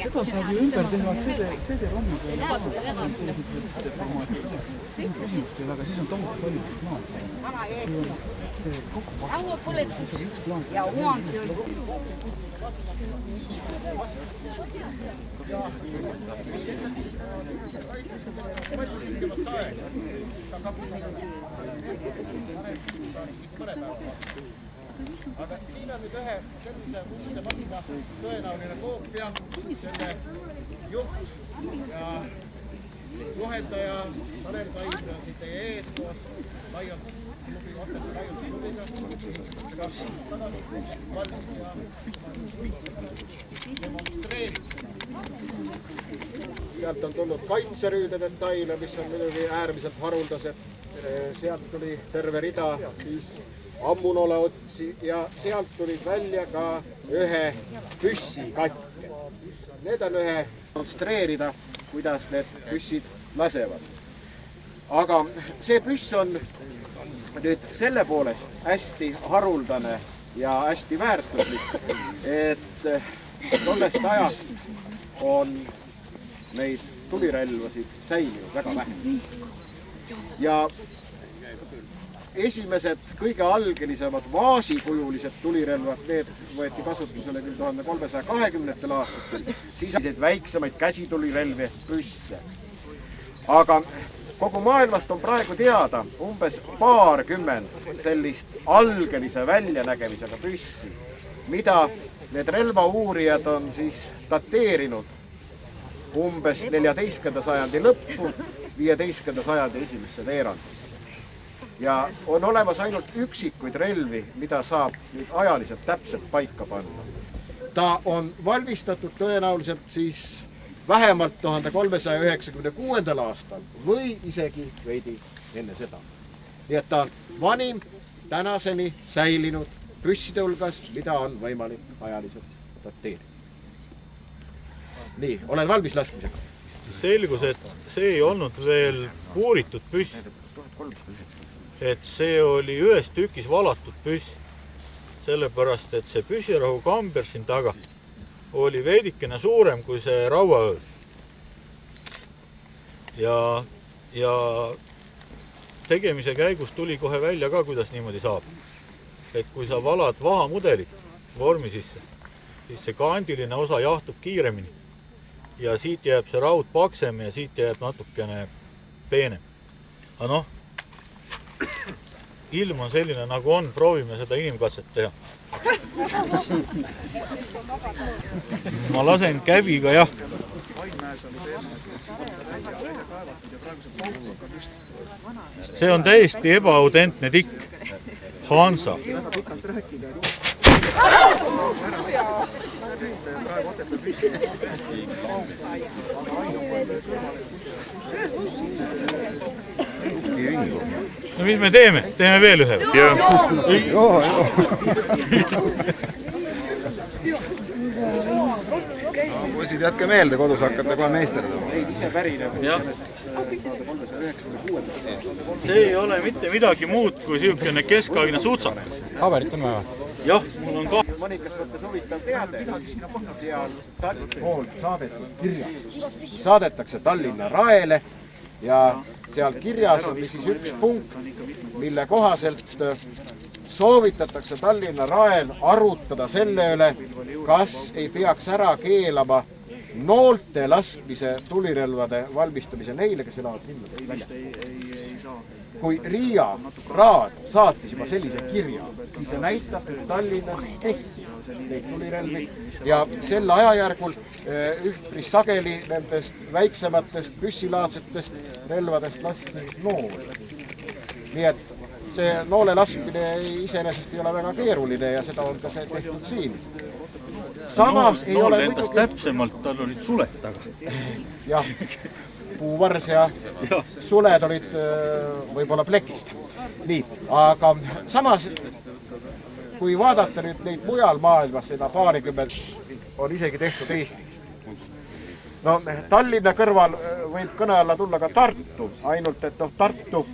Seda saab ju ümber teha CD-ROM-i peale ka. Aga siis on tohutu palju maad. See kokku pakkuda, siis on üks plaan. Aga siin on nüüd ühe sellise muiste masina tõenäoline koopia, selle juht ja juhendaja Tanel Kaid on siin teie ees koos laialt sealt on tulnud kaitserüüde detaile, mis on muidugi äärmiselt haruldased. Sealt tuli terve rida siis ammunole otsi ja sealt tulid välja ka ühe püssi katke. Need on ühe demonstreerida, kuidas need püssid lasevad. Aga see püss on nüüd selle poolest hästi haruldane ja hästi väärtuslik, et tollest ajast on neid tulirelvasid säilinud väga vähe. Ja esimesed kõige algelisemad vaasikujulised tulirelvad, need võeti kasutusele küll 1320. aastatel, siis väiksemaid käsitulirelvi püsse. Aga kogu maailmast on praegu teada umbes paarkümmend sellist algelise väljanägemisega püssi, mida need relvauurijad on siis dateerinud umbes 14. sajandi lõppu, 15. sajandi esimesse veerandisse. Ja on olemas ainult üksikuid relvi, mida saab nüüd ajaliselt täpselt paika panna. Ta on valmistatud tõenäoliselt siis vähemalt 1396. aastal või isegi veidi enne seda. Nii et ta on vanim tänaseni säilinud püsside hulgas, mida on võimalik ajaliselt dateerida. Nii, oled valmis laskmiseks? Selgus, et see ei olnud veel puuritud püss. Et see oli ühes tükis valatud püss. Sellepärast, et see püssirahu kamber siin taga oli veidikene suurem kui see rauaööl. Ja tegemise käigus tuli kohe välja ka, kuidas niimoodi saab. Et kui sa valad vahamudelit vormi sisse, siis see kandiline osa jahtub kiiremini. Ja siit jääb see raud paksem ja siit jääb natukene peenem. Aga noh, ilm on selline nagu on, proovime seda inimkatset teha. Ma lasen käbiga, jah. See on täiesti ebaautentne tikk. Hansa. No mis me teeme? Teeme veel ühe? Poisid, jätke meelde, kodus hakkate kohe meisterdama. Neid ise pärineb. See ei ole mitte midagi muud kui niisugune keskaegne sutsakas. Paberit on vaja? Jah, mul on ka. Mõnikas võttes huvitav teade, seal poolt saadetud kirja. Saadetakse Tallinna Raele ja seal kirjas on siis üks punkt, mille kohaselt soovitatakse Tallinna Rael arutada selle üle, kas ei peaks ära keelama noolte laskmise tulirelvade valmistamise neile, kes elavad linnades välja. Kui Riia Raad saatis juba sellise kirja, siis see näitab, et Tallinnas tehti neid tulirelvi ja sel ajajärgul ühtpris sageli nendest väiksematest püssilaadsetest relvadest lasti noole. Nii et see noole laskmine iseenesest ei ole väga keeruline ja seda on ka see tehtud siin. Samas ei ole muidugi... täpsemalt, tal olid suled taga. Jah, puuvars ja suled olid võib-olla plekist. Nii, aga samas, kui vaadata nüüd neid mujal maailmas, seda paarikümmend on isegi tehtud Eestis. No, Tallinna kõrval võib kõne alla tulla ka Tartu, ainult et Tartu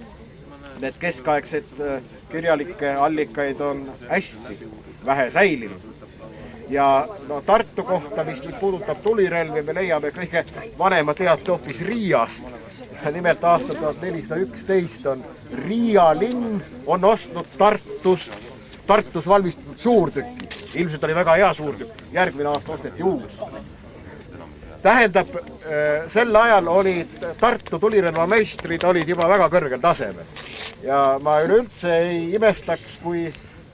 need keskaegsed kirjalikke allikaid on hästi vähe säilinud. ja no, Tartu kohta, mis nüüd puudutab tulirelvi, me leiame kõige vanema teate hoopis Riiast. Nimelt aastal 1411 on Riia linn on ostnud Tartus valmistatud suurtükki. Ilmselt oli väga hea suurtükk. Järgmine aasta osteti uus. Tähendab, sel ajal olid Tartu tulirelvameistrid olid juba väga kõrgel tasemel. Ja ma üleüldse ei imestaks, kui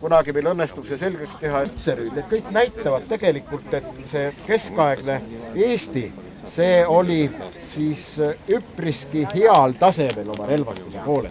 kunagi meil õnnestub see selgeks teha, et kõik näitavad tegelikult, et see keskaegne Eesti, see oli siis üpriski heal tasemel oma relvastuse poolel.